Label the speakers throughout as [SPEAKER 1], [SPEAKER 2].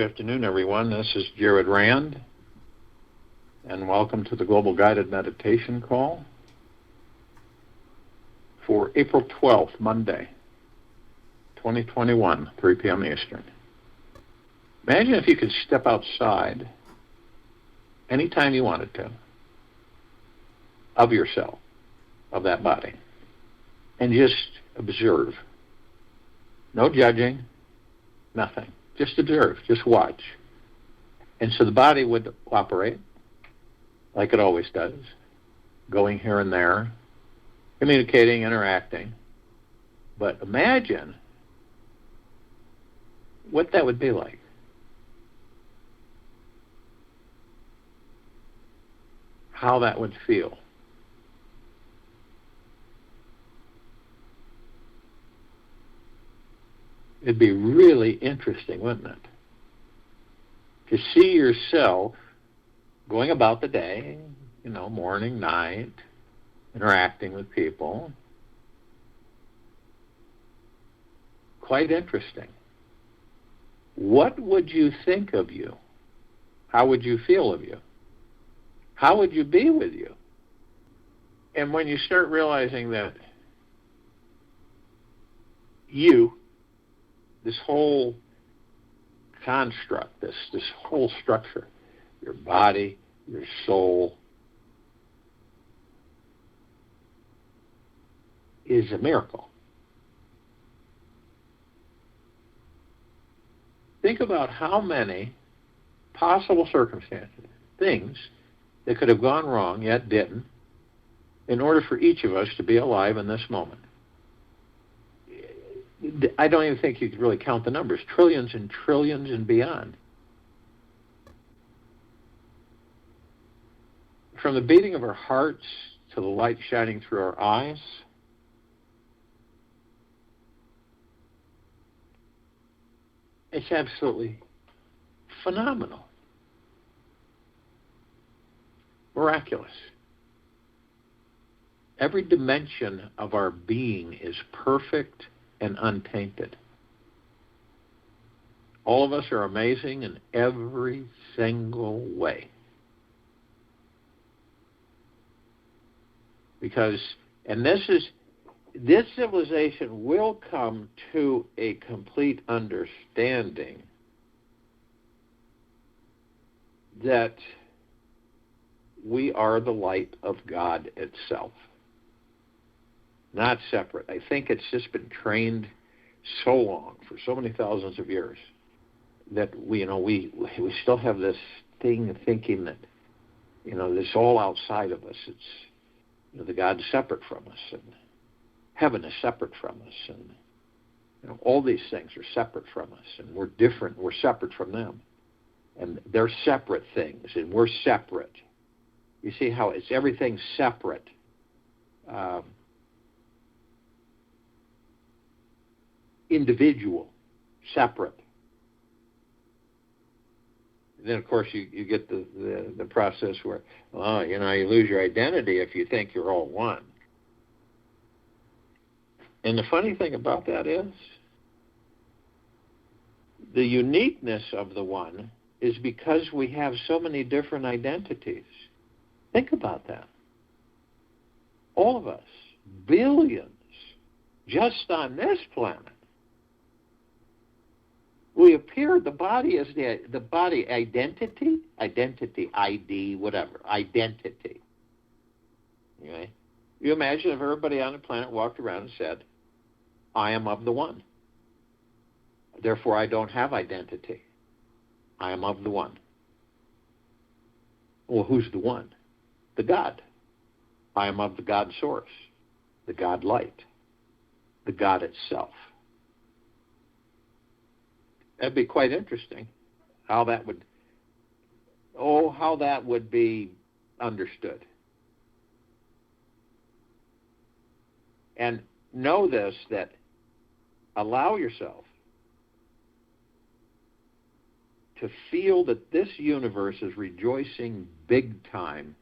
[SPEAKER 1] Good afternoon, everyone. This is Jared Rand, and welcome to the Global Guided Meditation Call for April 12th, Monday, 2021, 3 p.m. Eastern. Imagine if you could step outside anytime you wanted to of yourself, of that body, and just observe. No judging, nothing. Just observe, just watch. And so the body would operate like it always does, going here and there, communicating, interacting. But imagine what that would be like. How that would feel. It'd be really interesting, wouldn't it? To see yourself going about the day, morning, night, interacting with people. Quite interesting. What would you think of you? How would you feel of you? How would you be with you? And when you start realizing that you, this whole construct, this whole structure, your body, your soul, is a miracle. Think about how many possible circumstances, things that could have gone wrong yet didn't, in order for each of us to be alive in this moment. I don't even think you could really count the numbers. Trillions and trillions and beyond. From the beating of our hearts to the light shining through our eyes, it's absolutely phenomenal. Miraculous. Every dimension of our being is perfect and untainted. All of us are amazing in every single way. Because, and this civilization will come to a complete understanding that we are the light of God itself. Not separate. I think it's just been trained so long, for so many thousands of years, that we still have this thing of thinking that, this all outside of us. It's, the God's separate from us, and heaven is separate from us, and all these things are separate from us, and we're different. We're separate from them, and they're separate things, and we're separate. You see how it's everything separate. Individual, separate. And then, of course, you get the process where, you lose your identity if you think you're all one. And the funny thing about that is, the uniqueness of the one is because we have so many different identities. Think about that. All of us, billions, just on this planet. We appear, the body is the body identity, ID, whatever, identity. Okay? You imagine if everybody on the planet walked around and said, I am of the one. Therefore, I don't have identity. I am of the one. Well, who's the one? The God. I am of the God source, the God light, the God itself. That'd be quite interesting how that would be understood. And know this, that allow yourself to feel that this universe is rejoicing big time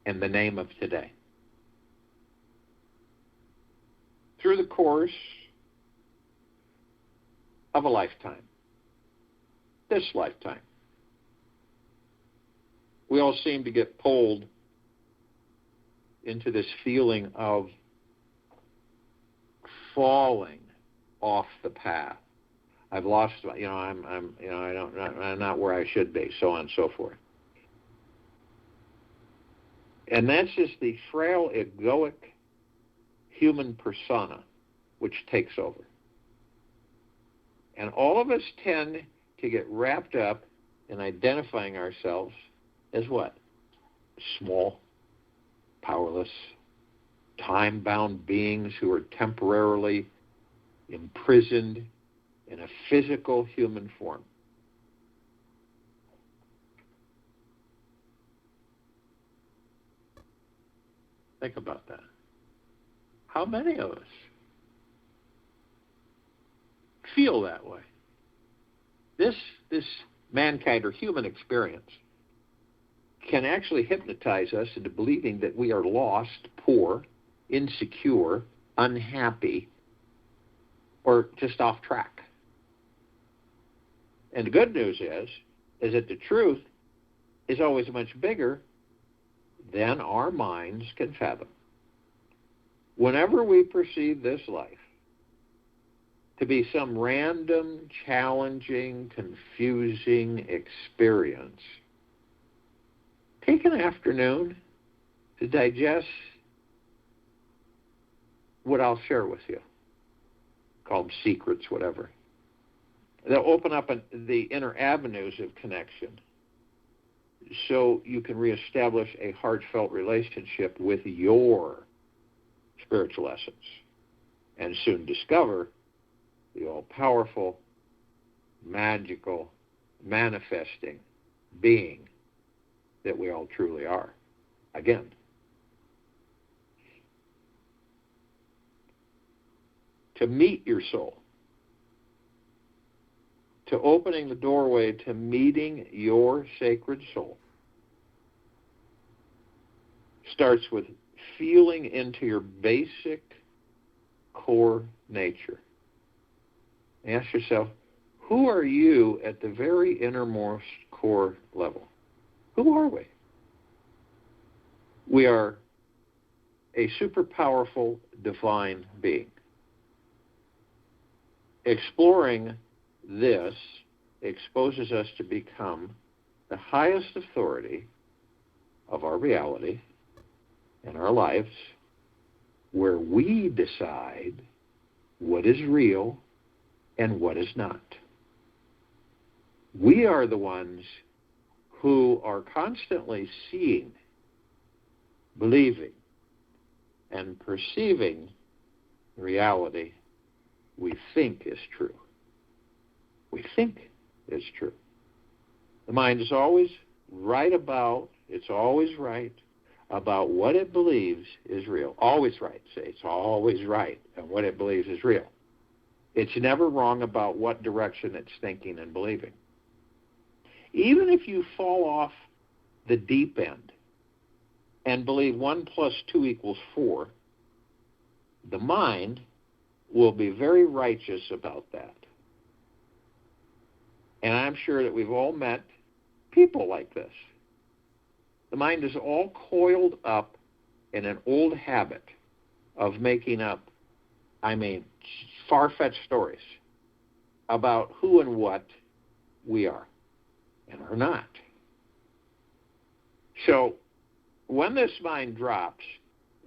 [SPEAKER 1] in the name of today. Through the course of a lifetime, this lifetime. We all seem to get pulled into this feeling of falling off the path. I've lost, I'm not where I should be, so on and so forth. And that's just the frail, egoic human persona which takes over. And all of us tend to get wrapped up in identifying ourselves as what? Small, powerless, time-bound beings who are temporarily imprisoned in a physical human form. Think about that. How many of us feel that way? This mankind or human experience can actually hypnotize us into believing that we are lost, poor, insecure, unhappy, or just off track. And the good news is that the truth is always much bigger than our minds can fathom. Whenever we perceive this life to be some random, challenging, confusing experience, take an afternoon to digest what I'll share with you, called secrets, whatever. They'll open up the inner avenues of connection so you can reestablish a heartfelt relationship with your spiritual essence and soon discover the all-powerful, magical, manifesting being that we all truly are. Again, to meet your soul, to opening the doorway to meeting your sacred soul, starts with feeling into your basic core nature. Ask yourself, who are you at the very innermost core level? Who are we? We are a super powerful divine being. Exploring this exposes us to become the highest authority of our reality and our lives, where we decide what is real and what is not. We are the ones who are constantly seeing, believing, and perceiving reality we think is true. We think is true. The mind is always right about what it believes is real. Always right. Say, it's always right on what it believes is real. It's never wrong about what direction it's thinking and believing. Even if you fall off the deep end and believe 1 + 2 = 4, the mind will be very righteous about that. And I'm sure that we've all met people like this. The mind is all coiled up in an old habit of making up, far-fetched stories about who and what we are and are not. So when this mind drops,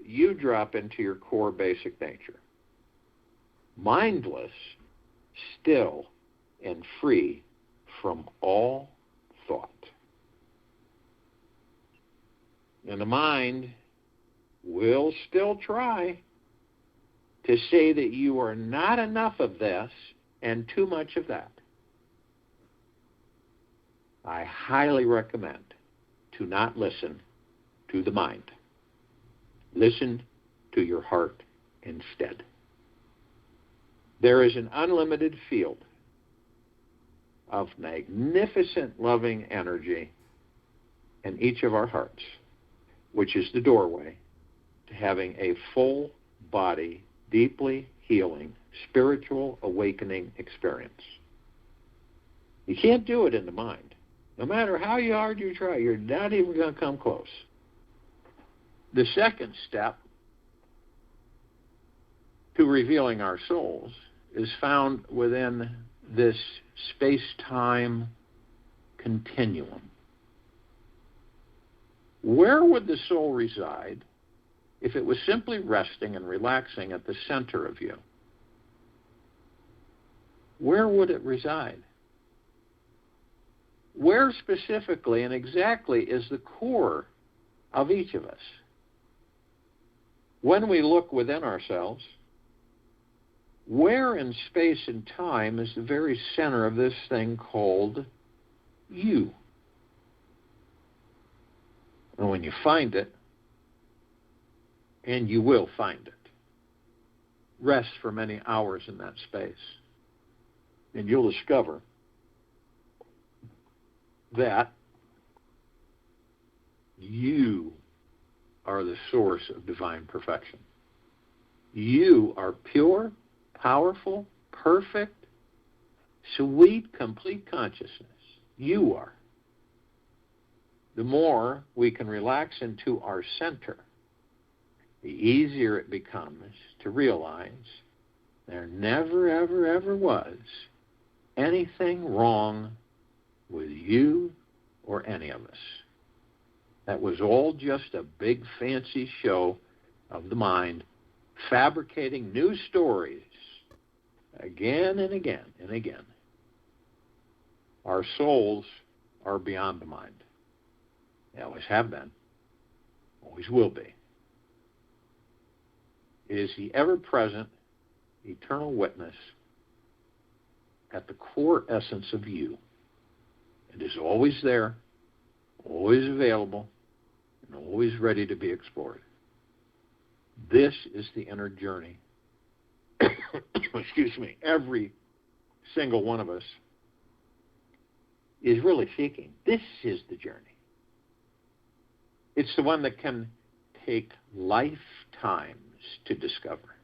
[SPEAKER 1] you drop into your core basic nature. Mindless, still, and free from all thought. And the mind will still try to say that you are not enough of this and too much of that. I highly recommend to not listen to the mind. Listen to your heart instead. There is an unlimited field of magnificent loving energy in each of our hearts, which is the doorway to having a full body, deeply healing, spiritual awakening experience. You can't do it in the mind. No matter how hard you try, you're not even going to come close. The second step to revealing our souls is found within this space-time continuum. Where would the soul reside if it was simply resting and relaxing at the center of you? Where would it reside? Where specifically and exactly is the core of each of us? When we look within ourselves, where in space and time is the very center of this thing called you? And when you find it, and you will find it, rest for many hours in that space, and you'll discover that you are the source of divine perfection. You are pure, powerful, perfect, sweet, complete consciousness. You are. The more we can relax into our center, the easier it becomes to realize there never, ever, ever was anything wrong with you or any of us. That was all just a big fancy show of the mind, fabricating new stories again and again and again. Our souls are beyond the mind. They always have been, always will be. It is the ever-present, eternal witness at the core essence of you. It is always there, always available, and always ready to be explored. This is the inner journey. Excuse me. Every single one of us is really seeking. This is the journey. It's the one that can take lifetimes to discover.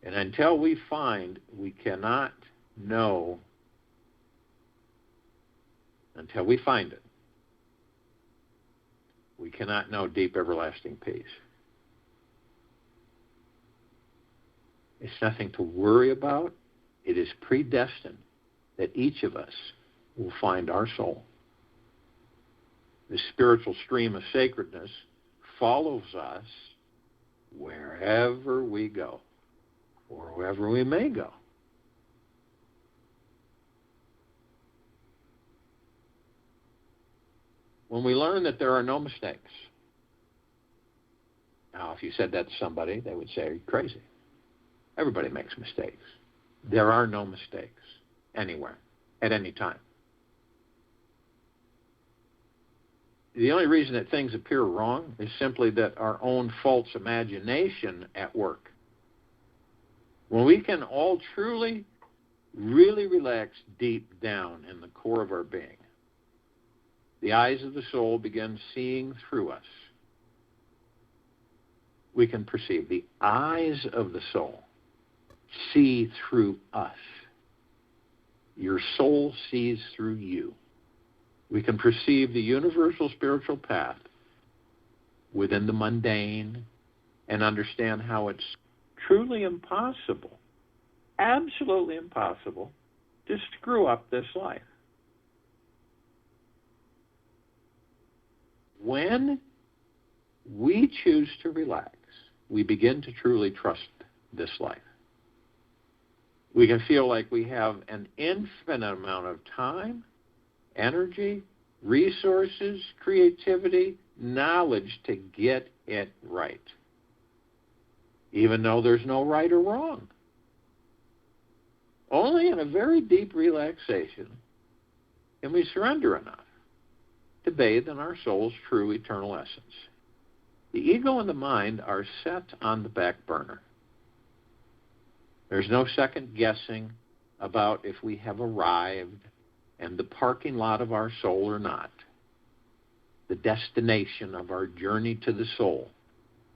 [SPEAKER 1] And until we find, we cannot know. Until we find it, we cannot know deep, everlasting peace. It's nothing to worry about. It is predestined that each of us will find our soul. The spiritual stream of sacredness follows us wherever we go, or wherever we may go. When we learn that there are no mistakes. Now, if you said that to somebody, they would say, are you crazy? Everybody makes mistakes. There are no mistakes anywhere, at any time. The only reason that things appear wrong is simply that our own false imagination at work. When we can all truly, really relax deep down in the core of our being, the eyes of the soul begin seeing through us. We can perceive. The eyes of the soul see through us. Your soul sees through you. We can perceive the universal spiritual path within the mundane and understand how it's truly impossible, absolutely impossible, to screw up this life. When we choose to relax, we begin to truly trust this life. We can feel like we have an infinite amount of time, energy, resources, creativity, knowledge to get it right, even though there's no right or wrong. Only in a very deep relaxation can we surrender enough to bathe in our soul's true eternal essence. The ego and the mind are set on the back burner. There's no second guessing about if we have arrived and the parking lot of our soul or not, the destination of our journey to the soul.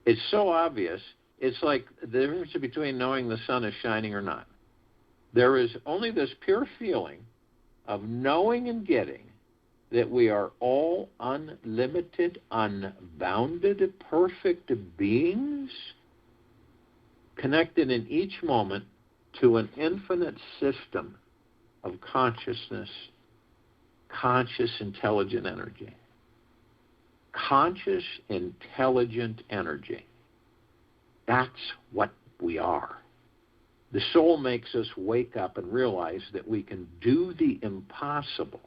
[SPEAKER 1] It's so obvious, it's like the difference between knowing the sun is shining or not. There is only this pure feeling of knowing and getting that we are all unlimited, unbounded, perfect beings, connected in each moment to an infinite system of consciousness, conscious, intelligent energy. Conscious, intelligent energy. That's what we are. The soul makes us wake up and realize that we can do the impossible.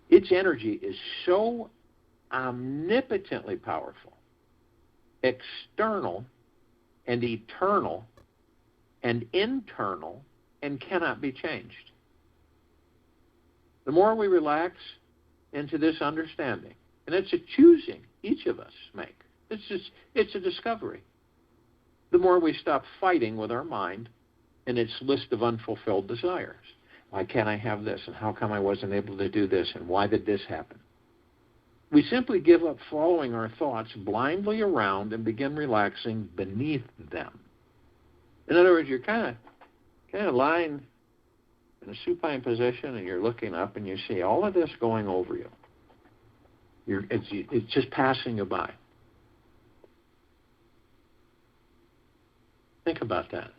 [SPEAKER 1] Its energy is so omnipotently powerful, external and eternal and internal, and cannot be changed. The more we relax into this understanding, and it's a choosing each of us make. It's a discovery. The more we stop fighting with our mind and its list of unfulfilled desires. Why can't I have this? And how come I wasn't able to do this? And why did this happen? We simply give up following our thoughts blindly around and begin relaxing beneath them. In other words, you're kind of lying in a supine position and you're looking up and you see all of this going over you. It's just passing you by. Think about that.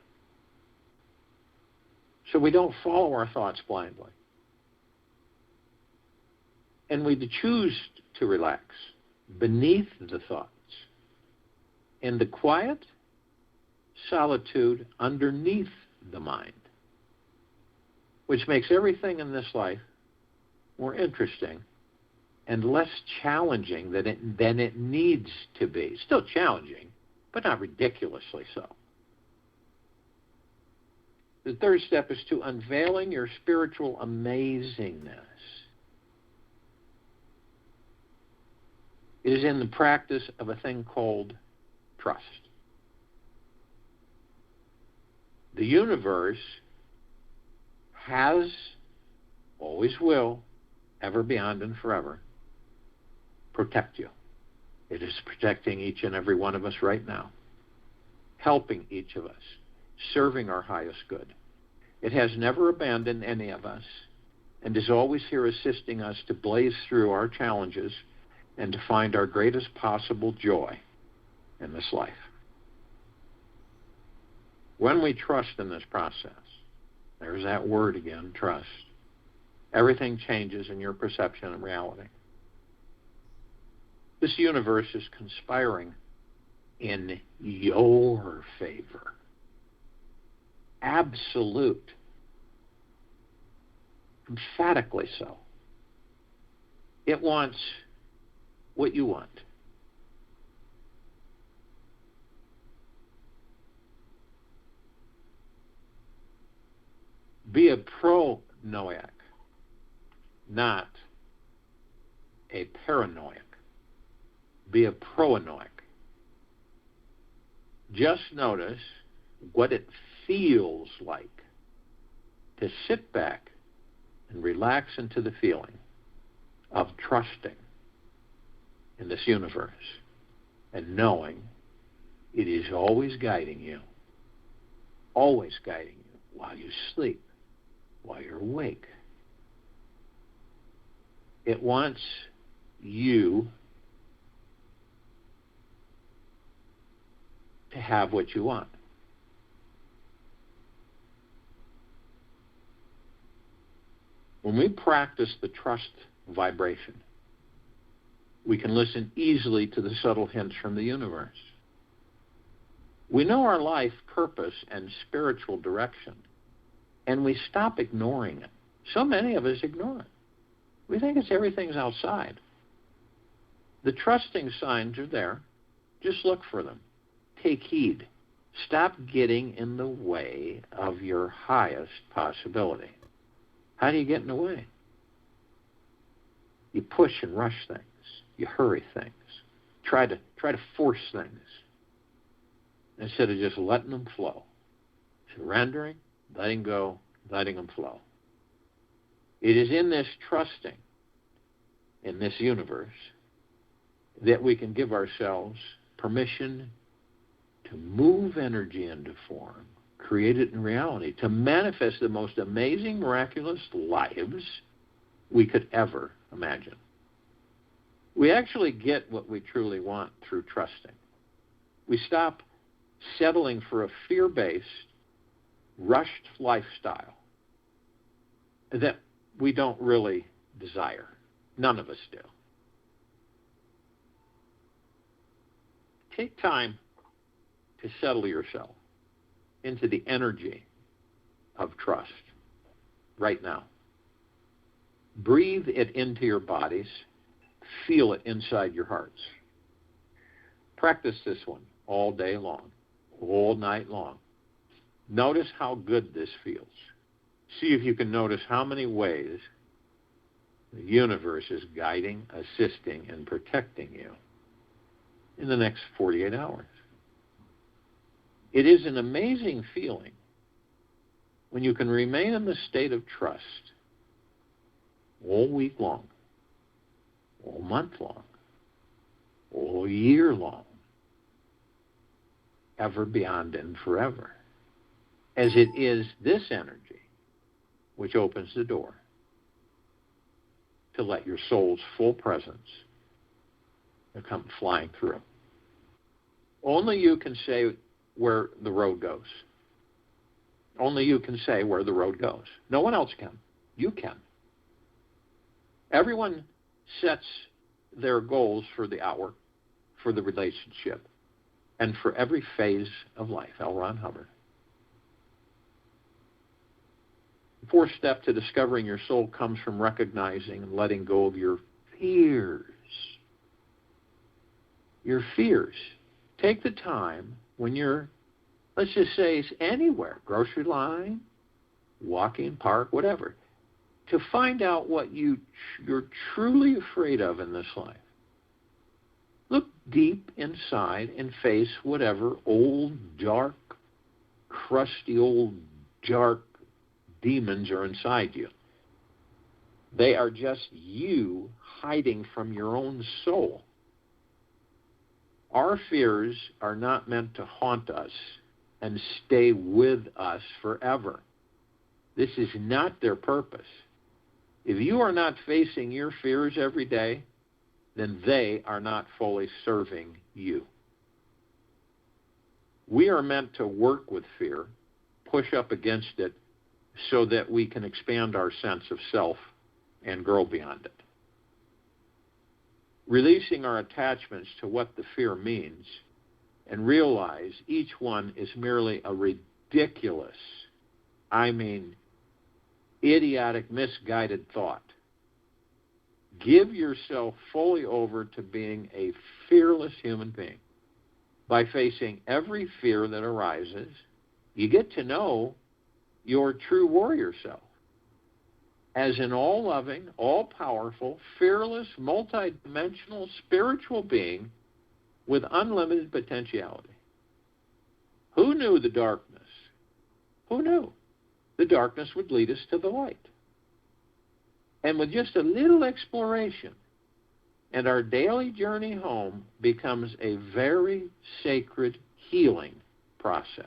[SPEAKER 1] So we don't follow our thoughts blindly. And we choose to relax beneath the thoughts, in the quiet solitude underneath the mind, which makes everything in this life more interesting and less challenging than it needs to be. Still challenging, but not ridiculously so. The third step is to unveiling your spiritual amazingness. It is in the practice of a thing called trust. The universe has, always will, ever, beyond, and forever, protect you. It is protecting each and every one of us right now, helping each of us, serving our highest good. It has never abandoned any of us and is always here assisting us to blaze through our challenges and to find our greatest possible joy in this life. When we trust in this process, there's that word again, trust, everything changes in your perception of reality. This universe is conspiring in your favor. Absolute. Emphatically so. It wants what you want. Be a pro-noiac, not a paranoiac. Be a pro-anoiac. Just notice what it feels like to sit back and relax into the feeling of trusting in this universe and knowing it is always guiding you while you sleep, while you're awake. It wants you to have what you want. When we practice the trust vibration, we can listen easily to the subtle hints from the universe. We know our life purpose and spiritual direction, and we stop ignoring it. So many of us ignore it. We think everything's outside. The trusting signs are there. Just look for them. Take heed. Stop getting in the way of your highest possibility. How do you get in the way? You push and rush things. You hurry things. Try to force things instead of just letting them flow. Surrendering, letting go, letting them flow. It is in this trusting in this universe that we can give ourselves permission to move energy into form, create it in reality, to manifest the most amazing, miraculous lives we could ever imagine. We actually get what we truly want through trusting. We stop settling for a fear-based, rushed lifestyle that we don't really desire. None of us do. Take time to settle yourself into the energy of trust right now. Breathe it into your bodies. Feel it inside your hearts. Practice this one all day long, all night long. Notice how good this feels. See if you can notice how many ways the universe is guiding, assisting, and protecting you in the next 48 hours. It is an amazing feeling when you can remain in the state of trust all week long, all month long, all year long, ever, beyond, and forever. As it is this energy which opens the door to let your soul's full presence come flying through. Only you can say where the road goes. Only you can say where the road goes. No one else can. You can. Everyone sets their goals for the hour, for the relationship, and for every phase of life. L. Ron Hubbard. The fourth step to discovering your soul comes from recognizing and letting go of your fears. Your fears. Take the time when you're, let's just say, anywhere, grocery line, walking, park, whatever, to find out what you're truly afraid of in this life. Look deep inside and face whatever old, dark, crusty, old, dark demons are inside you. They are just you hiding from your own soul. Our fears are not meant to haunt us and stay with us forever. This is not their purpose. If you are not facing your fears every day, then they are not fully serving you. We are meant to work with fear, push up against it, so that we can expand our sense of self and grow beyond it. Releasing our attachments to what the fear means and realize each one is merely a ridiculous, idiotic, misguided thought. Give yourself fully over to being a fearless human being. By facing every fear that arises, you get to know your true warrior self as an all-loving, all-powerful, fearless, multidimensional spiritual being with unlimited potentiality. Who knew the darkness? Who knew? The darkness would lead us to the light. And with just a little exploration, and our daily journey home becomes a very sacred healing process.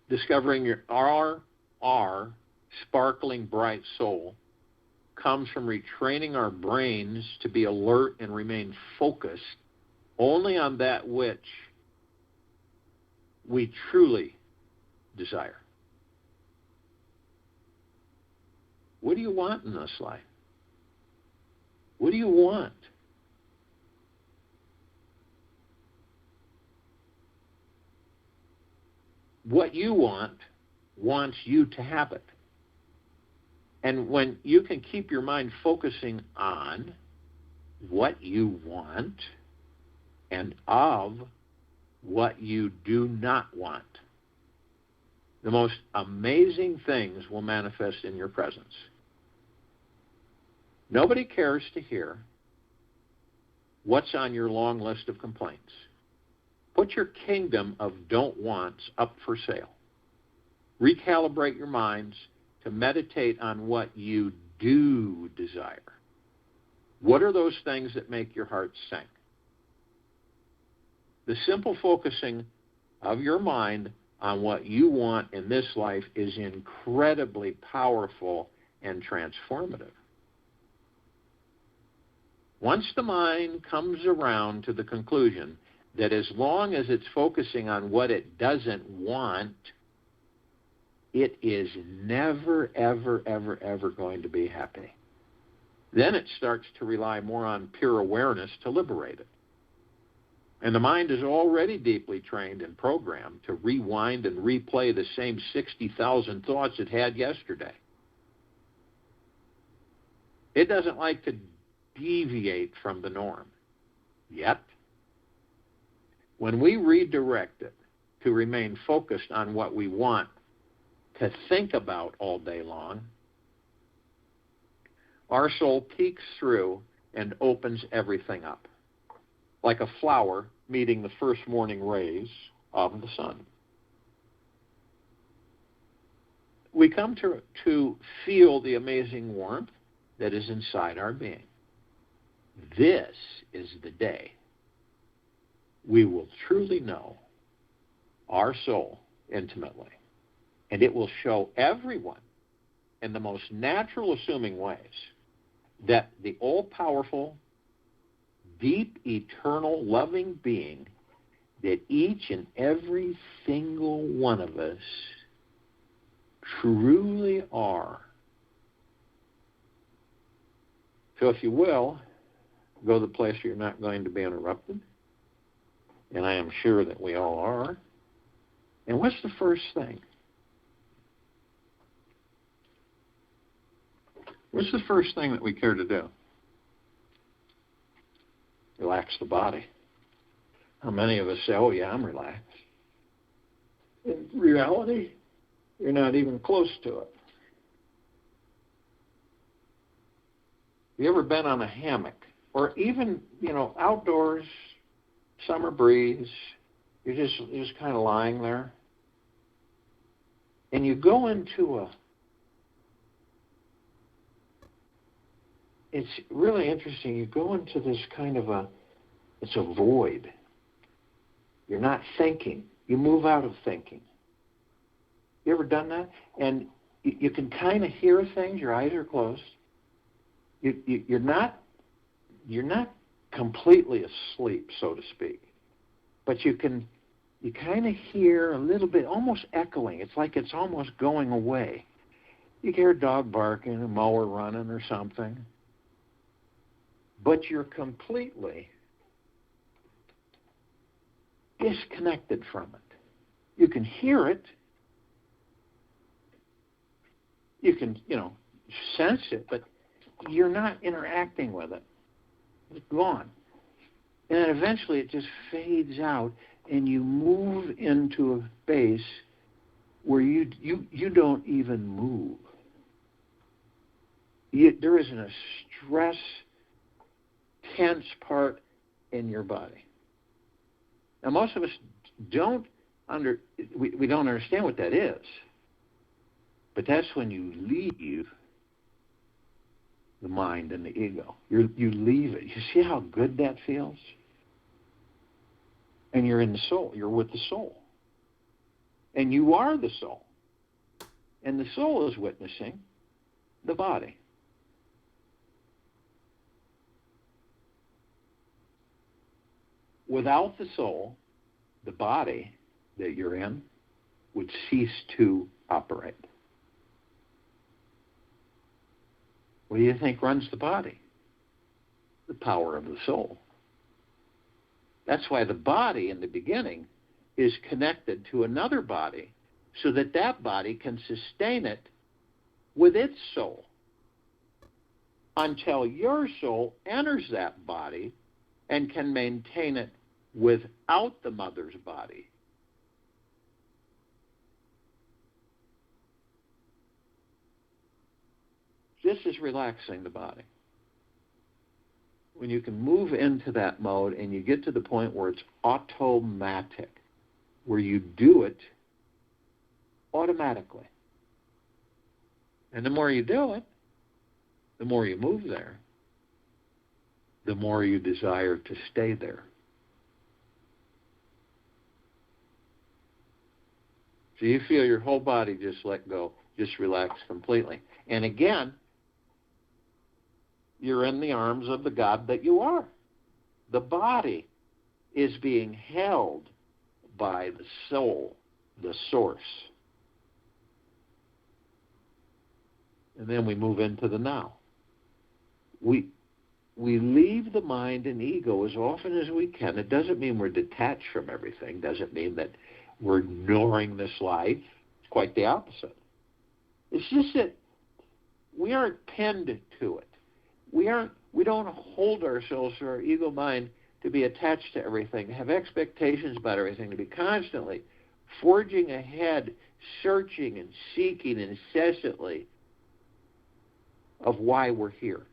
[SPEAKER 1] Discovering our sparkling bright soul comes from retraining our brains to be alert and remain focused only on that which we truly desire. What do you want in this life? What do you want? What you want wants you to have it. And when you can keep your mind focusing on what you want and of what you do not want, the most amazing things will manifest in your presence. Nobody cares to hear what's on your long list of complaints. Put your kingdom of don't wants up for sale. Recalibrate your minds to meditate on what you do desire. What are those things that make your heart sing? The simple focusing of your mind on what you want in this life is incredibly powerful and transformative. Once the mind comes around to the conclusion that as long as it's focusing on what it doesn't want, it is never, ever, ever, ever going to be happy. Then it starts to rely more on pure awareness to liberate it. And the mind is already deeply trained and programmed to rewind and replay the same 60,000 thoughts it had yesterday. It doesn't like to deviate from the norm. Yet, when we redirect it to remain focused on what we want to think about all day long, our soul peeks through and opens everything up, like a flower meeting the first morning rays of the sun. We come to feel the amazing warmth that is inside our being. This is the day we will truly know our soul intimately, and it will show everyone in the most natural assuming ways that the all-powerful, deep, eternal, loving being that each and every single one of us truly are. So if you will, go to the place where you're not going to be interrupted, and I am sure that we all are. And what's the first thing? What's the first thing that we care to do? Relax the body. How many of us say, oh yeah, I'm relaxed? In reality, you're not even close to it. You ever been on a hammock? Or even, outdoors, summer breeze, you're just kind of lying there. And you go into it's really interesting. You go into this kind of it's a void. You're not thinking. You move out of thinking. You ever done that? And you can kind of hear things. Your eyes are closed. You're not completely asleep, so to speak. But you kind of hear a little bit, almost echoing. It's like it's almost going away. You hear a dog barking, a mower running or something. But you're completely disconnected from it. You can hear it. You can, sense it, but you're not interacting with it. It's gone. And then eventually it just fades out, and you move into a space where you don't even move. There isn't a stress, tense part in your body. Now, most of us don't we don't understand what that is. But that's when you leave the mind and the ego. You leave it. You see how good that feels? And you're in the soul. You're with the soul. And you are the soul. And the soul is witnessing the body. Without the soul, the body that you're in would cease to operate. What do you think runs the body? The power of the soul. That's why the body in the beginning is connected to another body so that that body can sustain it with its soul until your soul enters that body and can maintain it without the mother's body. This is relaxing the body. When you can move into that mode and you get to the point where it's automatic, where you do it automatically. And the more you do it, the more you move there, the more you desire to stay there. So you feel your whole body just let go, just relax completely. And again, you're in the arms of the God that you are. The body is being held by the soul, the source. And then we move into the now. We leave the mind and ego as often as we can. It doesn't mean we're detached from everything. It doesn't mean that we're ignoring this life. It's quite the opposite. It's just that we aren't pinned to it. We don't hold ourselves or our ego mind to be attached to everything, have expectations about everything, to be constantly forging ahead, searching and seeking incessantly of why we're here.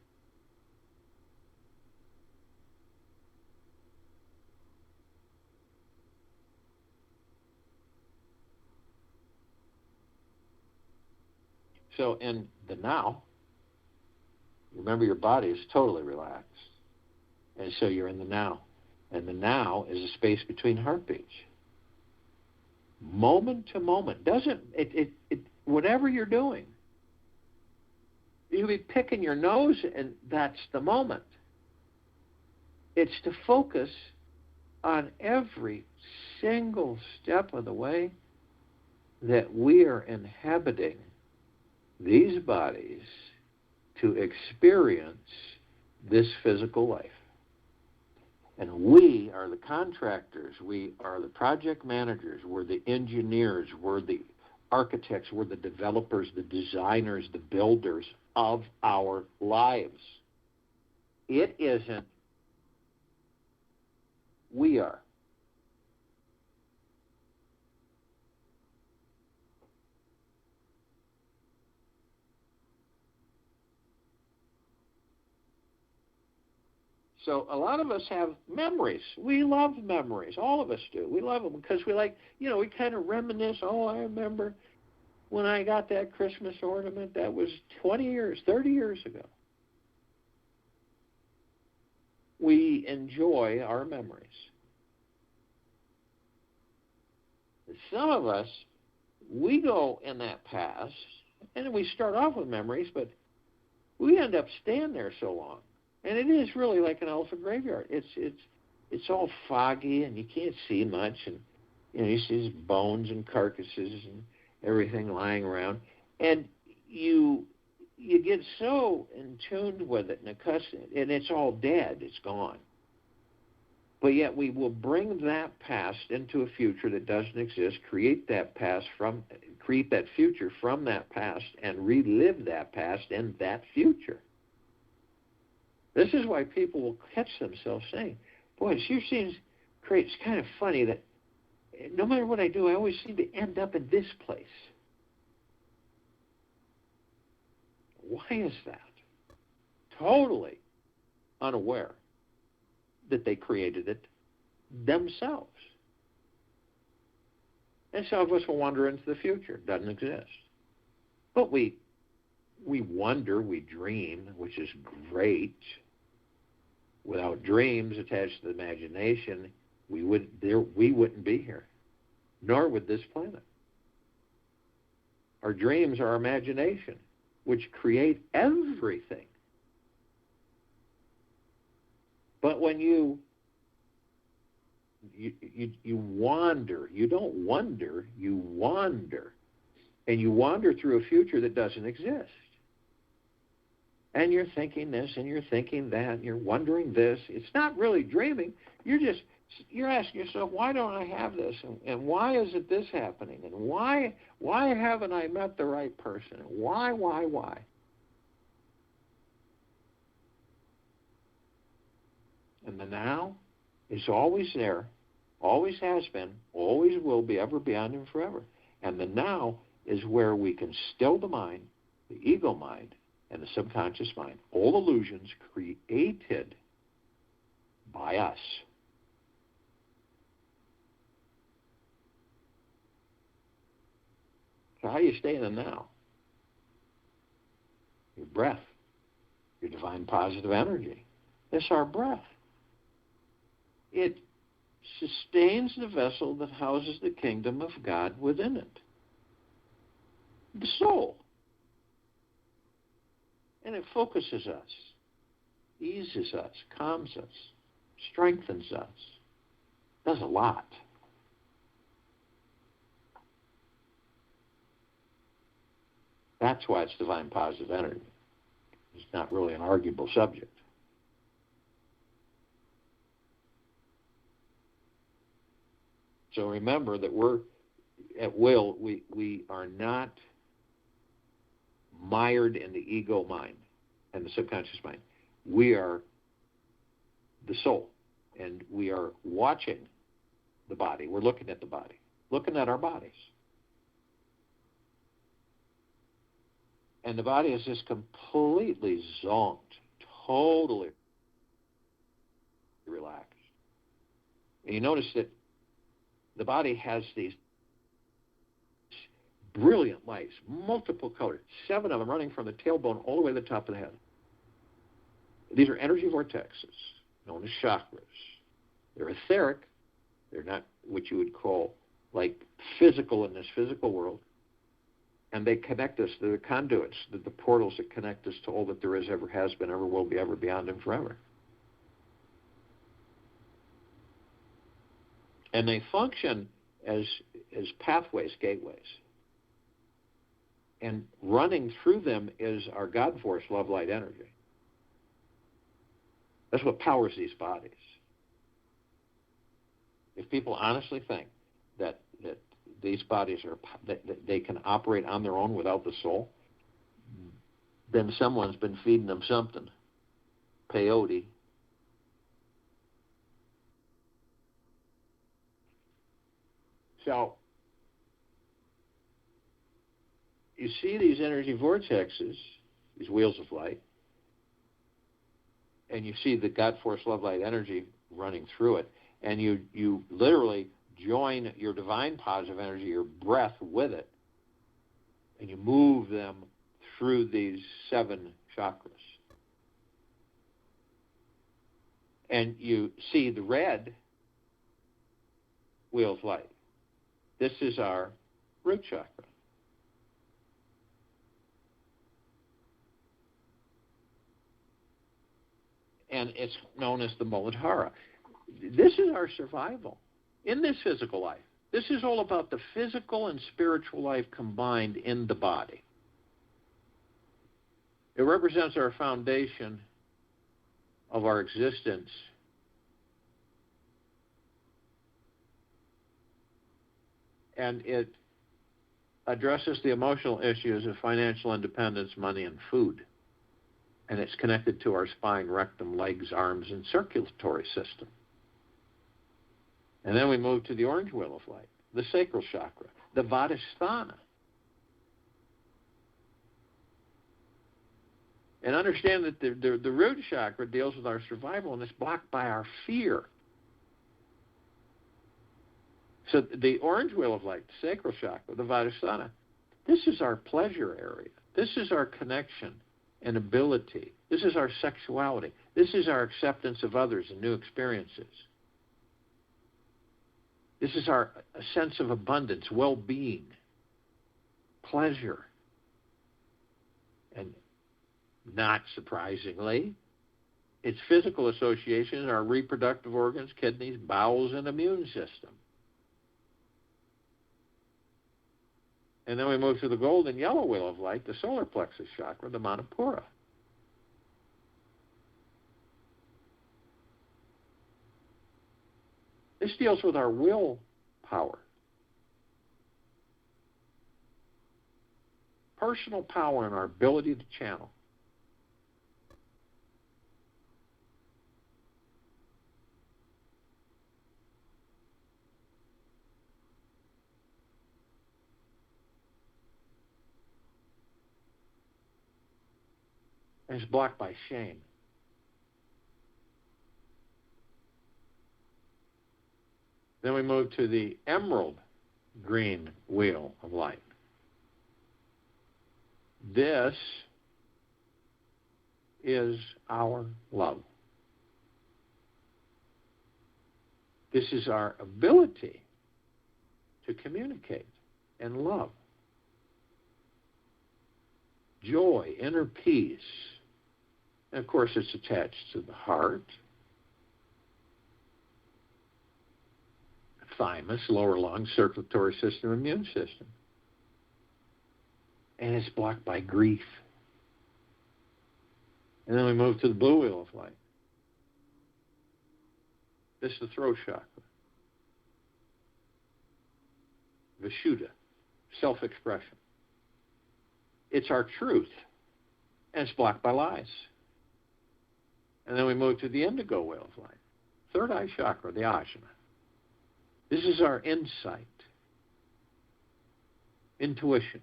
[SPEAKER 1] So in the now, remember your body is totally relaxed. And so you're in the now. And the now is a space between heartbeats. Moment to moment. Whatever you're doing, you'll be picking your nose and that's the moment. It's to focus on every single step of the way that we are inhabiting these bodies to experience this physical life. And we are the contractors, we are the project managers, we're the engineers, we're the architects, we're the developers, the designers, the builders of our lives. It isn't, we are. So a lot of us have memories. We love memories. All of us do. We love them because we we kind of reminisce. Oh, I remember when I got that Christmas ornament. That was 20 years, 30 years ago. We enjoy our memories. Some of us, we go in that past, and we start off with memories, but we end up staying there so long. And it is really like an elephant graveyard. It's all foggy and you can't see much, and you see bones and carcasses and everything lying around, and you get so in tune with it and accustomed, and it's all dead. It's gone. But yet we will bring that past into a future that doesn't exist, create that future from that past, and relive that past in that future. This is why people will catch themselves saying, boy, it sure seems great. It's kind of funny that no matter what I do, I always seem to end up in this place. Why is that? Totally unaware that they created it themselves. And some of us will wander into the future. It doesn't exist. But we wonder, we dream, which is great. Without dreams attached to the imagination, we wouldn't be here, nor would this planet. Our dreams are our imagination, which create everything. But when you wander, you don't wonder, you wander. And you wander through a future that doesn't exist. And you're thinking this and you're thinking that and you're wondering this. It's not really dreaming. You're asking yourself, why don't I have this? And why is it this happening? And why haven't I met the right person? And why? And the now is always there, always has been, always will be, ever, beyond, and forever. And the now is where we can still the mind, the ego mind, and the subconscious mind, all illusions created by us. So how do you stay in the now? Your breath, your divine positive energy. It's our breath. It sustains the vessel that houses the kingdom of God within it. the soul. And it focuses us, eases us, calms us, strengthens us, does a lot. That's why it's divine positive energy. It's not really an arguable subject. So remember that we're at will, we are not mired in the ego mind and the subconscious mind. We are the soul, and we are watching the body. We're looking at the body, looking at our bodies. And the body is just completely zonked, totally relaxed. And you notice that the body has these brilliant lights, multiple colors, 7 of them running from the tailbone all the way to the top of the head. These are energy vortexes, known as chakras. They're etheric. They're not what you would call like physical in this physical world. And they connect us to the conduits, the portals that connect us to all that there is, ever has been, ever will be, ever beyond, and forever. And they function as pathways, gateways. And running through them is our God force, love, light, energy. That's what powers these bodies. If people honestly think that these bodies that they can operate on their own without the soul, then someone's been feeding them something. Peyote. So, you see these energy vortexes, these wheels of light, and you see the God force, love, light, energy running through it, and you literally join your divine positive energy, your breath, with it, and you move them through these 7 chakras. And you see the red wheel of light. This is our root chakra. And it's known as the Muladhara. This is our survival in this physical life. This is all about the physical and spiritual life combined in the body. It represents our foundation of our existence. And it addresses the emotional issues of financial independence, money, and food. And it's connected to our spine, rectum, legs, arms, and circulatory system. And then we move to the orange wheel of light, the sacral chakra, the Vadhisthana. And understand that the root chakra deals with our survival, and it's blocked by our fear. So the orange wheel of light, the sacral chakra, the Vadhisthana, this is our pleasure area. This is our connection and ability. This is our sexuality. This is our acceptance of others and new experiences. This is our sense of abundance, well-being, pleasure. And not surprisingly, its physical associations are reproductive organs, kidneys, bowels, and immune system. And then we move to the gold and yellow wheel of light, the solar plexus chakra, the Manipura. This deals with our will power. Personal power and our ability to channel. And it's blocked by shame. Then we move to the emerald green wheel of light. This is our love. This is our ability to communicate and love. joy, inner peace. And of course, it's attached to the heart, thymus, lower lung, circulatory system, immune system. And it's blocked by grief. And then we move to the blue wheel of light. This is the throat chakra. Vishuddha, self-expression. It's our truth, and it's blocked by lies. And then we move to the indigo wheel of light. Third eye chakra, the ajna. This is our insight, intuition,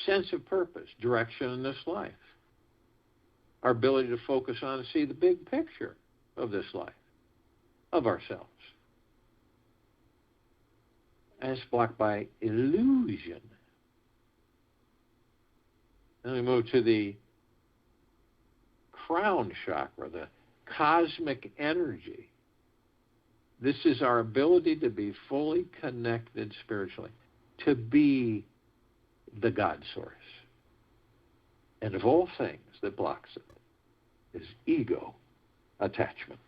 [SPEAKER 1] sense of purpose, direction in this life. Our ability to focus on and see the big picture of this life, of ourselves. And it's blocked by illusion. Then we move to the crown chakra, the cosmic energy. This is our ability to be fully connected spiritually, to be the God source. And of all things that blocks it is ego attachment.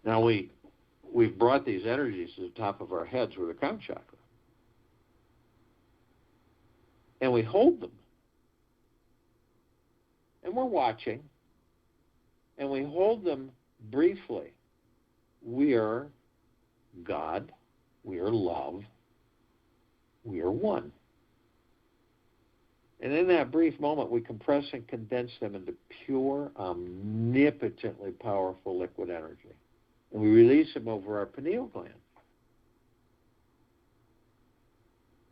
[SPEAKER 1] Now we've brought these energies to the top of our heads with the crown chakra. And we hold them. And we're watching. And we hold them briefly. We are God. We are love. We are one. And in that brief moment, we compress and condense them into pure, omnipotently powerful liquid energy. And we release them over our pineal gland.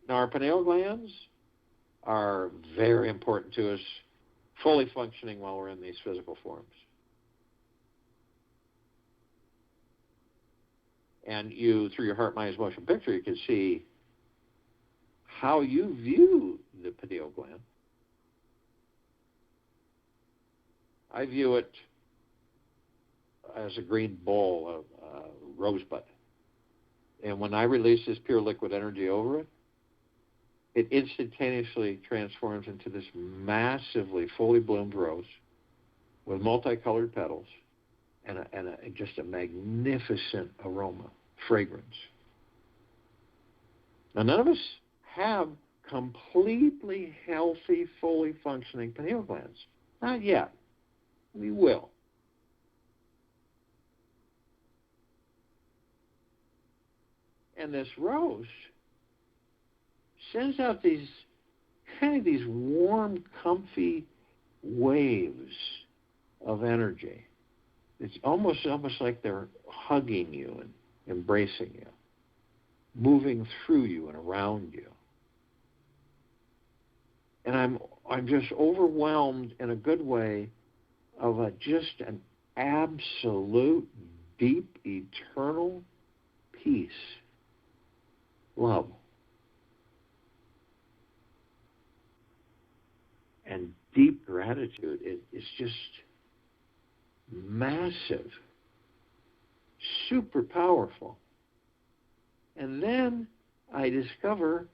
[SPEAKER 1] Now, our pineal glands are very important to us, fully functioning while we're in these physical forms. And you, through your heart, mind, motion picture, you can see how you view the pineal gland. I view it as a green ball, a rosebud. And when I release this pure liquid energy over it, it instantaneously transforms into this massively fully bloomed rose with multicolored petals and just a magnificent aroma, fragrance. Now, none of us have completely healthy, fully functioning pineal glands. Not yet. We will. And this rose sends out these warm, comfy waves of energy. It's almost like they're hugging you and embracing you, moving through you and around you. And I'm just overwhelmed in a good way of just an absolute, deep, eternal peace, love, and deep gratitude. It's just massive, super powerful. And then I discover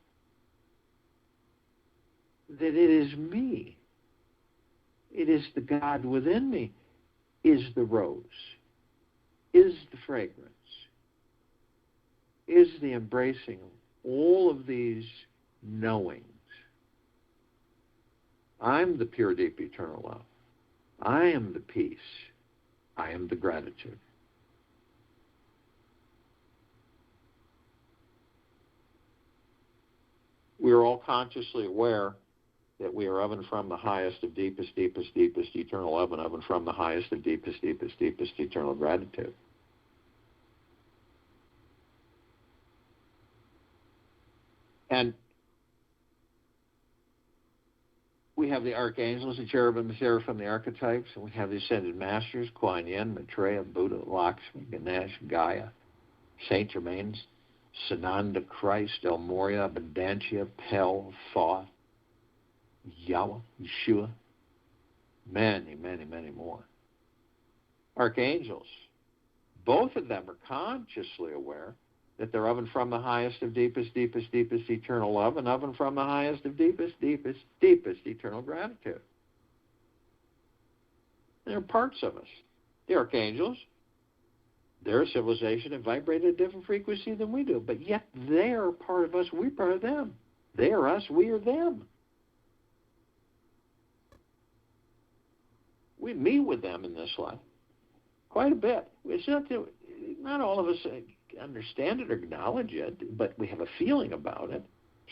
[SPEAKER 1] that it is me. It is the God within me, is the rose, is the fragrance, is the embracing of all of these knowings. I'm the pure, deep, eternal love. I am the peace. I am the gratitude. We are all consciously aware that we are of and from the highest of deepest, deepest, deepest eternal love, and of and from the highest of deepest, deepest, deepest eternal gratitude. And we have the archangels, the cherubim, the seraphim, the archetypes, and we have the ascended masters, Kuan Yin, Maitreya, Buddha, Lakshmi, Ganesh, Gaia, Saint Germain, Sananda, Christ, El Morya, Abundantia, Pel, Thoth, Yahweh, Yeshua, many, many, many more. Archangels, both of them are consciously aware that they're of and from the highest of deepest, deepest, deepest eternal love, and of and from the highest of deepest, deepest, deepest eternal gratitude. They're parts of us. The archangels, they're a civilization that vibrate at a different frequency than we do, but yet they are part of us, we're part of them. They are us, we are them. We meet with them in this life quite a bit. It's not all of us understand it or acknowledge it, but we have a feeling about it.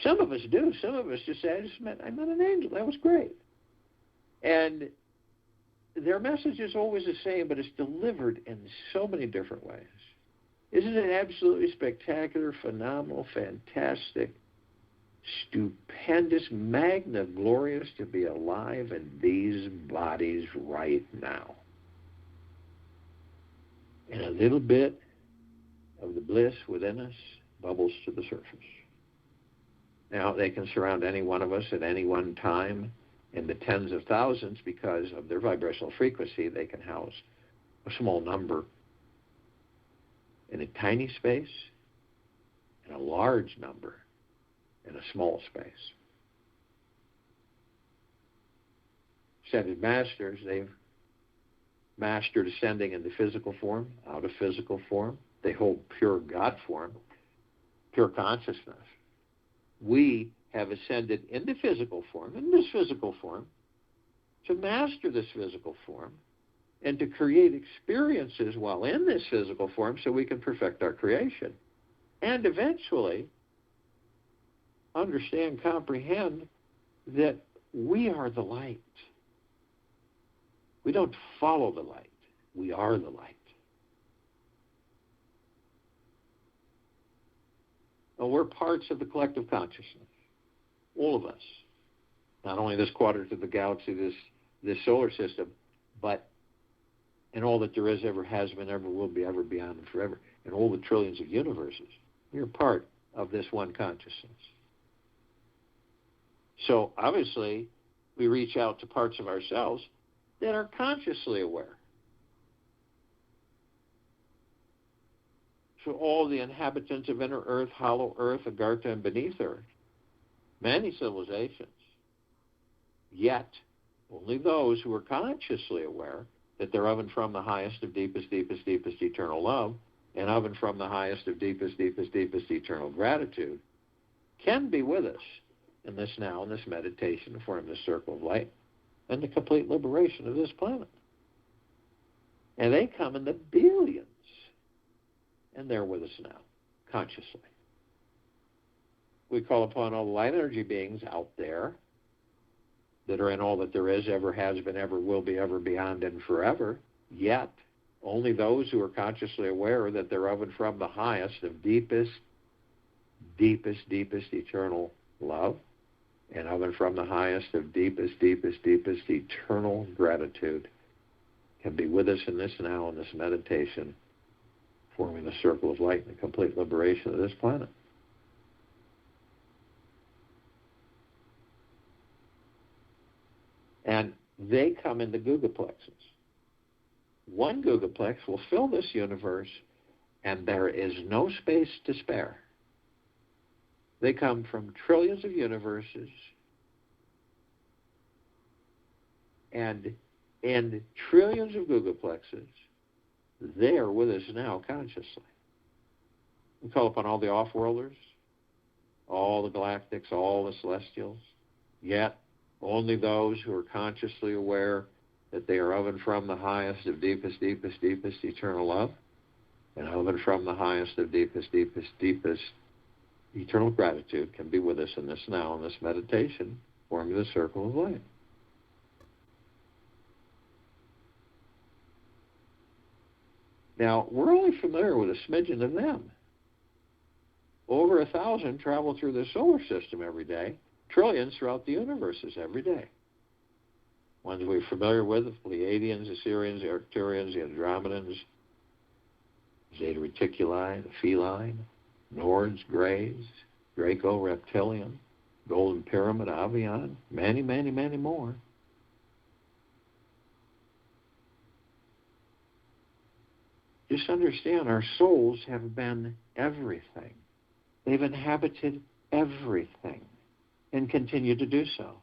[SPEAKER 1] Some of us do. Some of us just say, I met an angel. That was great. And their message is always the same, but it's delivered in so many different ways. Isn't it absolutely spectacular, phenomenal, fantastic, stupendous, magna glorious to be alive in these bodies right now? And a little bit of the bliss within us bubbles to the surface. Now, they can surround any one of us at any one time in the tens of thousands because of their vibrational frequency. They can house a small number in a tiny space and a large number in a small space. Ascended masters, they've mastered ascending into physical form, out of physical form. They hold pure God form, pure consciousness. We have ascended into physical form, in this physical form, to master this physical form and to create experiences while in this physical form so we can perfect our creation. And eventually understand, comprehend that we are the light. We don't follow the light. We are the light. And we're parts of the collective consciousness. All of us. Not only this quadrant of the galaxy, this solar system, but in all that there is, ever has been, ever will be, ever beyond, and forever. In all the trillions of universes. We're part of this one consciousness. So obviously, we reach out to parts of ourselves that are consciously aware. So all the inhabitants of inner earth, hollow earth, Agartha, and beneath earth, many civilizations, yet only those who are consciously aware that they're of and from the highest of deepest, deepest, deepest eternal love, and of and from the highest of deepest, deepest, deepest eternal gratitude, can be with us in this now, in this meditation, to form this circle of light, and the complete liberation of this planet. And they come in the billions, and they're with us now, consciously. We call upon all the light energy beings out there that are in all that there is, ever has been, ever will be, ever beyond, and forever, yet only those who are consciously aware that they're of and from the highest of deepest, deepest, deepest eternal love, and of and from the highest of deepest, deepest, deepest eternal gratitude, can be with us in this now, in this meditation, forming the circle of light and the complete liberation of this planet. And they come in the gigaplexes. One gigaplex will fill this universe, and there is no space to spare. They come from trillions of universes, and in trillions of gigaplexes, they are with us now consciously. We call upon all the off-worlders, all the galactics, all the celestials, yet only those who are consciously aware that they are of and from the highest of deepest, deepest, deepest eternal love, and of and from the highest of deepest, deepest, deepest eternal gratitude, can be with us in this now, in this meditation, forming the circle of light. Now, we're only familiar with a smidgen of them. Over 1,000 travel through the solar system every day, trillions throughout the universes every day. Ones we're familiar with, the Pleiadians, the Sirians, the Arcturians, the Andromedans, Zeta Reticuli, the Feline, Nords, Greys, Draco, Reptilian, Golden Pyramid, Avian, many, many, many more. Just understand, our souls have been everything. They've inhabited everything and continue to do so.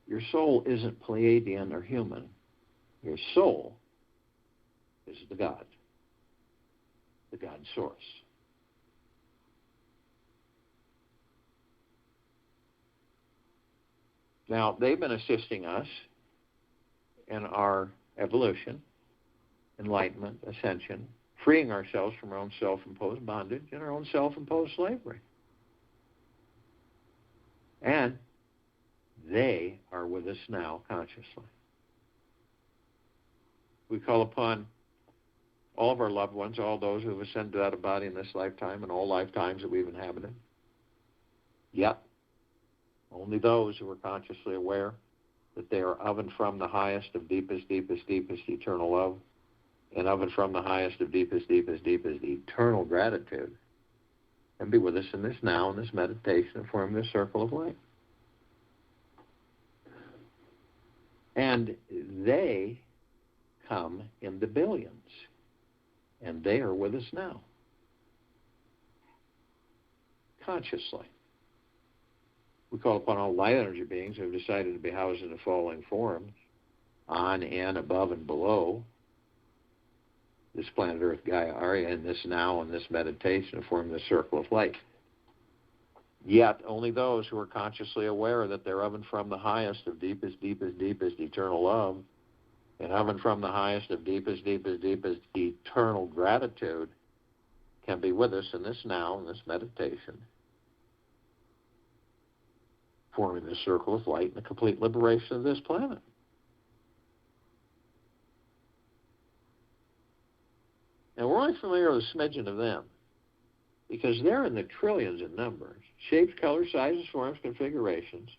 [SPEAKER 1] Your soul isn't Pleiadian or human. Your soul is the God source. Now, they've been assisting us in our evolution, enlightenment, ascension, freeing ourselves from our own self-imposed bondage and our own self-imposed slavery. And they are with us now consciously. We call upon all of our loved ones, all those who have ascended out of body in this lifetime and all lifetimes that we've inhabited. Yet, only those who are consciously aware that they are of and from the highest of deepest, deepest, deepest eternal love, and of and from the highest of deepest, deepest, deepest eternal gratitude, and be with us in this now, in this meditation, and form this circle of light. And they come in the billions, and they are with us now, consciously. We call upon all light energy beings who have decided to be housed in the following forms, on, in, above, and below this planet Earth, Gaia, Arya, in this now, in this meditation, to form this circle of light. Yet, only those who are consciously aware that they're of and from the highest of deepest, deepest, deepest eternal love, and of and from the highest of deepest, deepest, deepest eternal gratitude, can be with us in this now, in this meditation, forming this circle of light and the complete liberation of this planet. Now, we're only familiar with a smidgen of them because they're in the trillions in numbers, shapes, colors, sizes, forms, configurations,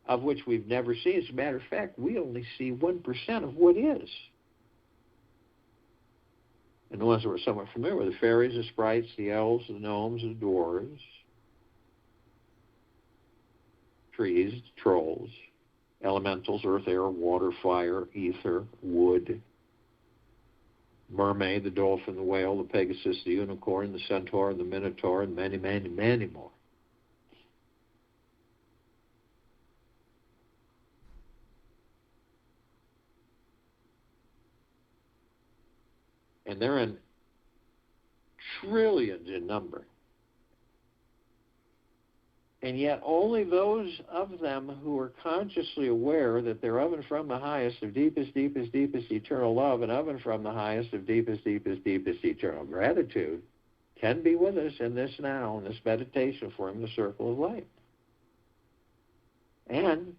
[SPEAKER 1] of which we've never seen. As a matter of fact, we only see 1% of what is. And the ones that we're somewhat familiar with, the fairies, the sprites, the elves, the gnomes, the dwarves, trees, trolls, elementals, earth, air, water, fire, ether, wood, mermaid, the dolphin, the whale, the pegasus, the unicorn, the centaur, the minotaur, and many, many, many more. And they're in trillions in number. And yet only those of them who are consciously aware that they're of and from the highest of deepest, deepest, deepest eternal love and of and from the highest of deepest, deepest, deepest eternal gratitude can be with us in this now, in this meditation, forming the circle of light. And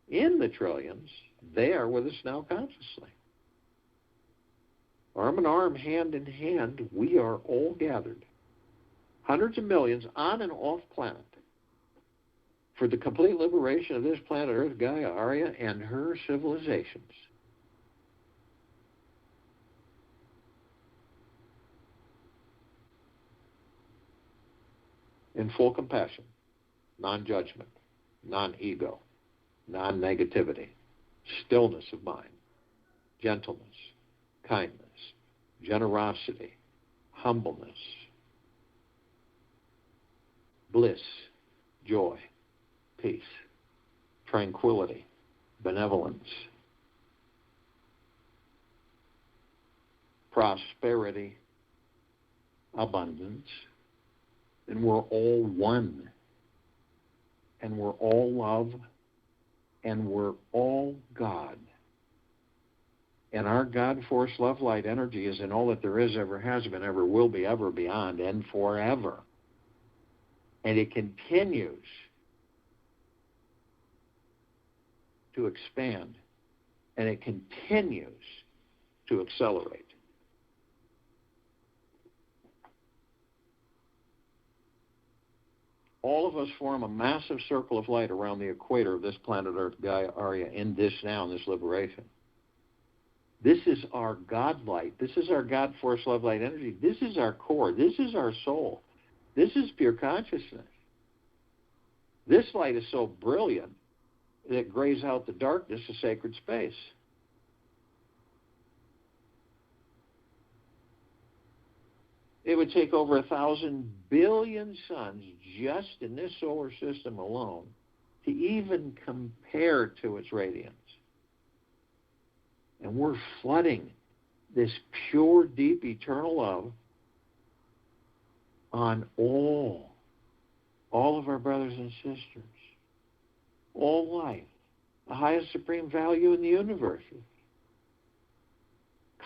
[SPEAKER 1] in the trillions, they are with us now consciously. Arm in arm, hand in hand, we are all gathered, hundreds of millions on and off planet, for the complete liberation of this planet Earth, Gaia, Arya, and her civilizations. In full compassion, non-judgment, non-ego, non-negativity, stillness of mind, gentleness, kindness, generosity, humbleness, bliss, joy, peace, tranquility, benevolence, prosperity, abundance, and we're all one, and we're all love, and we're all God. And our God force, love, light, energy is in all that there is, ever has been, ever will be, ever beyond, and forever. And it continues to expand, and it continues to accelerate. All of us form a massive circle of light around the equator of this planet Earth, Gaia, Arya, in this now, in this liberation. This is our God light. This is our God force, love, light, energy. This is our core. This is our soul. This is pure consciousness. This light is so brilliant that it grays out the darkness of sacred space. it would take over 1,000 billion suns just in this solar system alone to even compare to its radiance. And we're flooding this pure, deep, eternal love on all of our brothers and sisters, all life, the highest supreme value in the universe,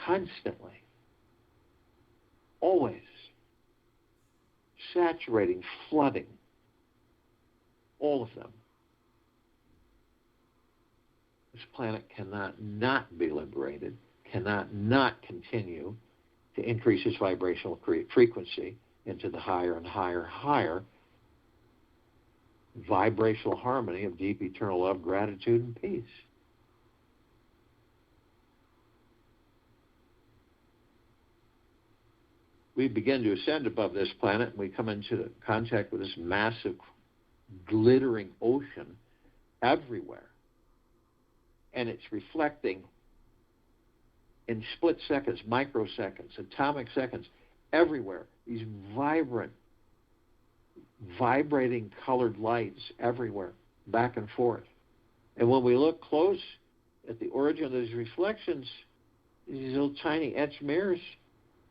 [SPEAKER 1] constantly, always, saturating, flooding, all of them. This planet cannot not be liberated, cannot not continue to increase its vibrational frequency into the higher and higher vibrational harmony of deep eternal love, gratitude, and peace. We begin to ascend above this planet, and we come into contact with this massive, glittering ocean everywhere. And it's reflecting in split seconds, microseconds, atomic seconds, everywhere. These vibrating colored lights everywhere, back and forth. And when we look close at the origin of these reflections, these little tiny etched mirrors,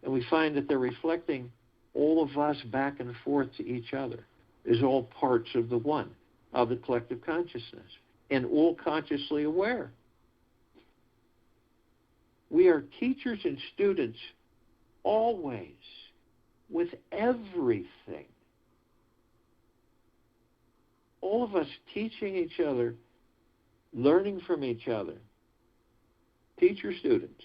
[SPEAKER 1] and we find that they're reflecting all of us back and forth to each other, is all parts of the one, of the collective consciousness, and all consciously aware. We are teachers and students always, with everything. All of us teaching each other, learning from each other. Teacher students.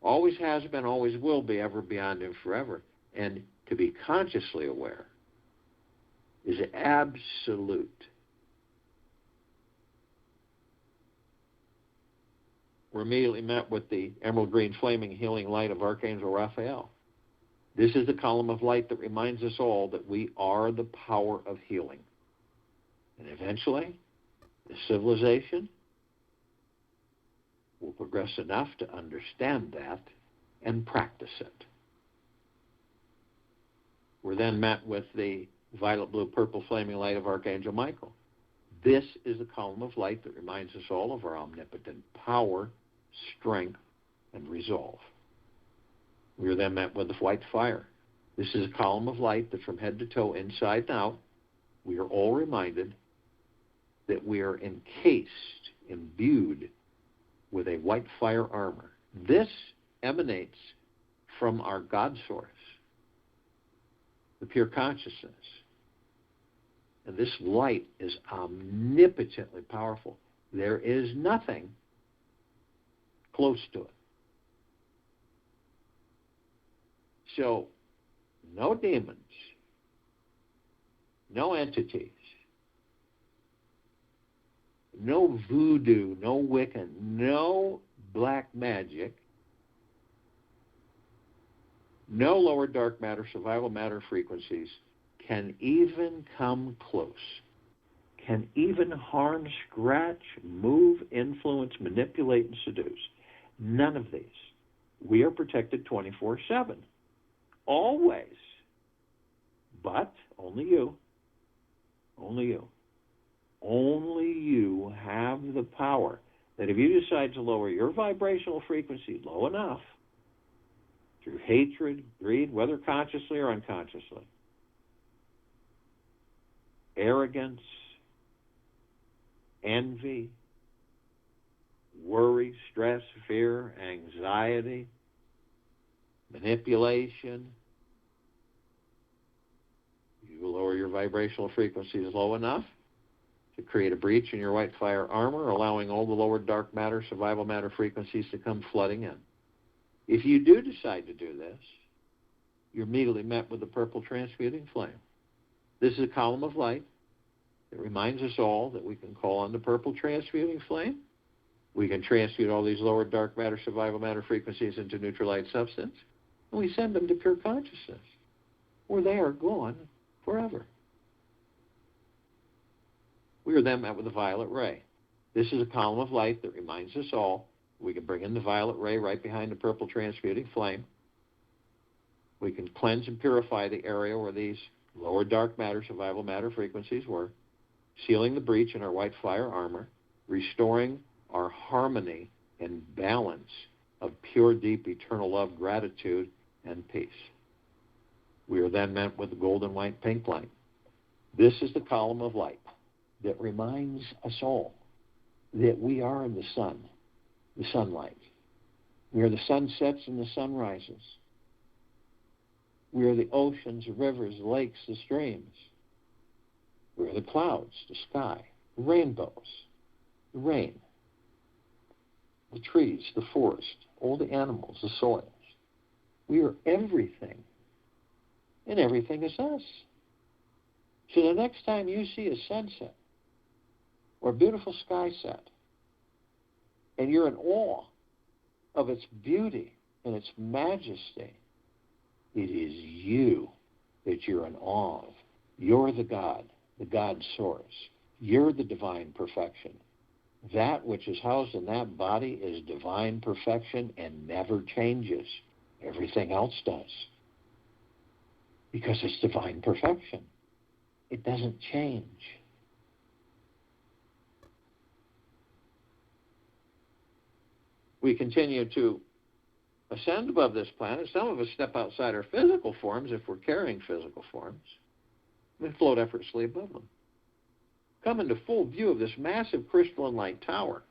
[SPEAKER 1] Always has been, always will be, ever, beyond, and forever. And to be consciously aware is absolute. We're immediately met with the emerald green flaming healing light of Archangel Raphael. This is the column of light that reminds us all that we are the power of healing. And eventually, the civilization will progress enough to understand that and practice it. We're then met with the violet, blue, purple flaming light of Archangel Michael. This is the column of light that reminds us all of our omnipotent power, strength, and resolve. We are then met with the white fire. This is a column of light that from head to toe, inside and out, we are all reminded that we are encased, imbued with a white fire armor. This emanates from our God source, the pure consciousness. And this light is omnipotently powerful. There is nothing close to it. So, no demons, no entities, no voodoo, no Wiccan, no black magic, no lower dark matter, survival matter frequencies can even come close, can even harm, scratch, move, influence, manipulate, and seduce. None of these. We are protected 24/7. Always. But only you. Only you. Only you have the power that if you decide to lower your vibrational frequency low enough, through hatred, greed, whether consciously or unconsciously, arrogance, envy, worry, stress, fear, anxiety, manipulation, you lower your vibrational frequencies low enough to create a breach in your white fire armor, allowing all the lower dark matter, survival matter frequencies to come flooding in. If you do decide to do this, you're immediately met with the purple transmuting flame. This is a column of light that reminds us all that we can call on the purple transmuting flame. We can transmute all these lower dark matter, survival matter frequencies into neutral light substance, and we send them to pure consciousness, where they are gone forever. We are then met with the violet ray. This is a column of light that reminds us all we can bring in the violet ray right behind the purple transmuting flame. We can cleanse and purify the area where these lower dark matter, survival matter frequencies were, sealing the breach in our white fire armor, restoring our harmony and balance of pure, deep, eternal love, gratitude, and peace. We are then met with the golden, white, pink light. This is the column of light that reminds us all that we are the sun, the sunlight. We are the sunsets and the sunrises. We are the oceans, the rivers, the lakes, the streams. We are the clouds, the sky, the rainbows, the rain, the trees, the forest, all the animals, the soils. We are everything, and everything is us. So the next time you see a sunset or a beautiful sky set, and you're in awe of its beauty and its majesty, it is you that you're in awe of. You're the God source. You're the divine perfection. That which is housed in that body is divine perfection and never changes. Everything else does. Because it's divine perfection. It doesn't change. We continue to ascend above this planet. Some of us step outside our physical forms if we're carrying physical forms. We float effortlessly above them. Come into full view of this massive crystalline light tower.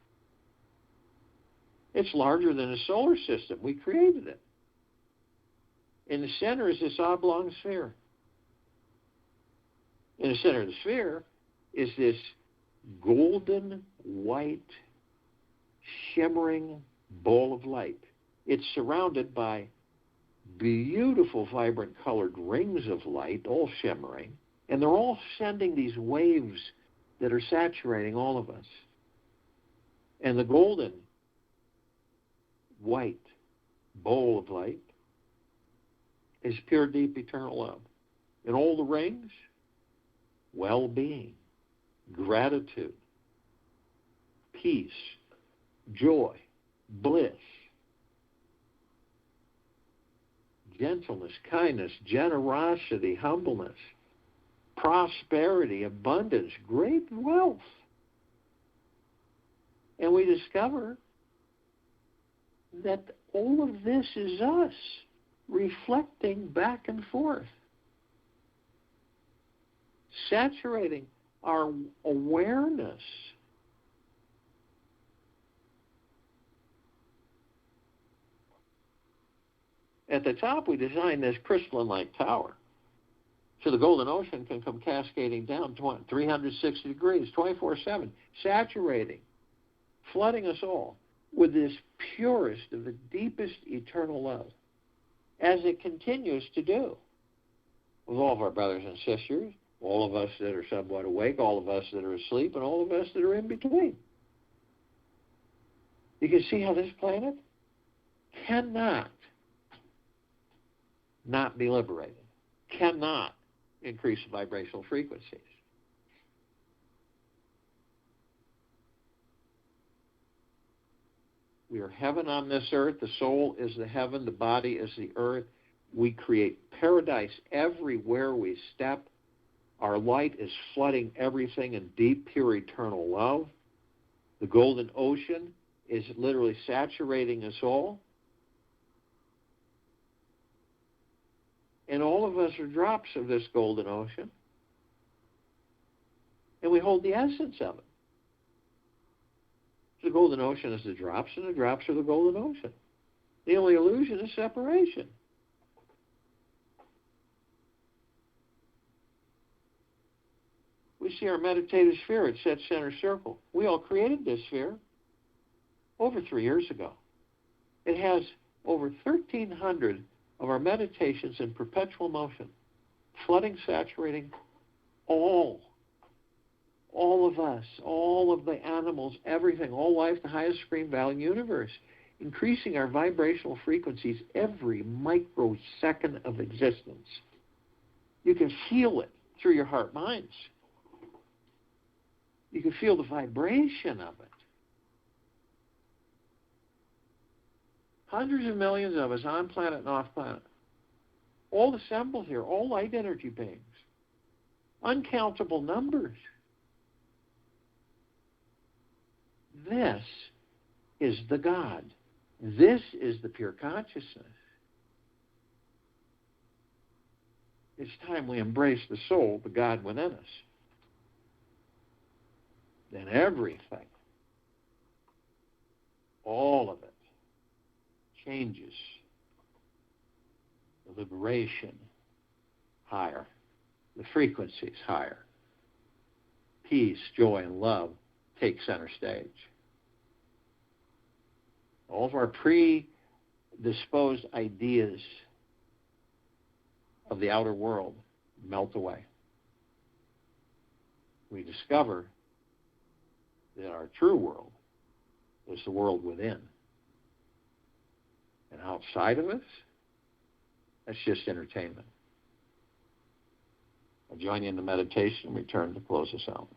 [SPEAKER 1] It's larger than a solar system. We created it. In the center is this oblong sphere. In the center of the sphere is this golden, white, shimmering ball of light. It's surrounded by beautiful, vibrant colored rings of light, all shimmering, and they're all sending these waves that are saturating all of us. And the golden, white bowl of light is pure, deep, eternal love. And all the rings, well-being, gratitude, peace, joy, bliss, gentleness, kindness, generosity, humbleness, prosperity, abundance, great wealth. And we discover that all of this is us reflecting back and forth, saturating our awareness. At the top, we designed this crystalline light tower. So the golden ocean can come cascading down 360 degrees, 24/7, saturating, flooding us all with this purest of the deepest eternal love, as it continues to do with all of our brothers and sisters, all of us that are somewhat awake, all of us that are asleep, and all of us that are in between. You can see how this planet cannot not be liberated, cannot increase the vibrational frequencies. We are heaven on this earth. The soul is the heaven. The body is the earth. We create paradise everywhere we step. Our light is flooding everything in deep, pure, eternal love. The golden ocean is literally saturating us all. And all of us are drops of this golden ocean. And we hold the essence of it. The golden ocean is the drops, and the drops are the golden ocean. The only illusion is separation. We see our meditative sphere at set center circle. We all created this sphere over 3 years ago. It has over 1,300 of our meditations in perpetual motion, flooding, saturating all of us, all of the animals, everything, all life, the highest screen value universe, increasing our vibrational frequencies every microsecond of existence. You can feel it through your heart minds. You can feel the vibration of it. Hundreds of millions of us on planet and off planet. all assembled here, all light energy beings, uncountable numbers. This is the God. This is the pure consciousness. It's time we embrace the soul, the God within us. Then everything, all of it, changes. The liberation higher. The frequencies higher. Peace, joy, and love take center stage. All of our predisposed ideas of the outer world melt away. We discover that our true world is the world within. And outside of us, that's just entertainment. I'll join you in the meditation and return to close us out.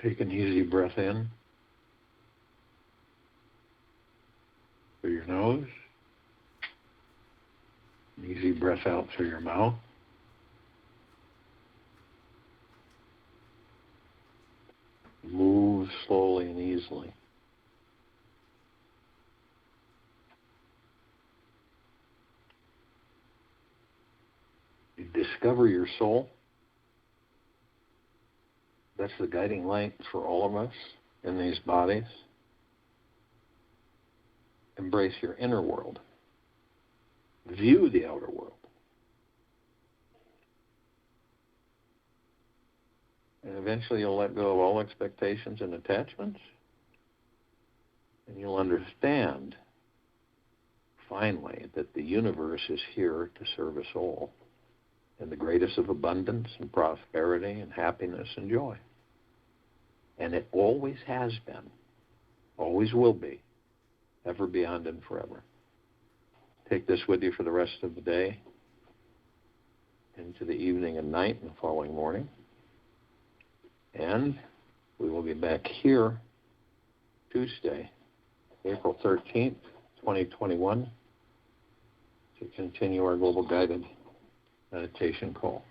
[SPEAKER 1] Take an easy breath in through your nose. An easy breath out through your mouth. Move slowly and easily. You discover your soul. That's the guiding light for all of us in these bodies. Embrace your inner world. View the outer world. And eventually you'll let go of all expectations and attachments. And you'll understand, finally, that the universe is here to serve us all in the greatest of abundance and prosperity and happiness and joy. And it always has been, always will be, ever, beyond, and forever. Take this with you for the rest of the day, into the evening and night and the following morning. And we will be back here Tuesday, April 13th, 2021, to continue our Global Guided Meditation Call.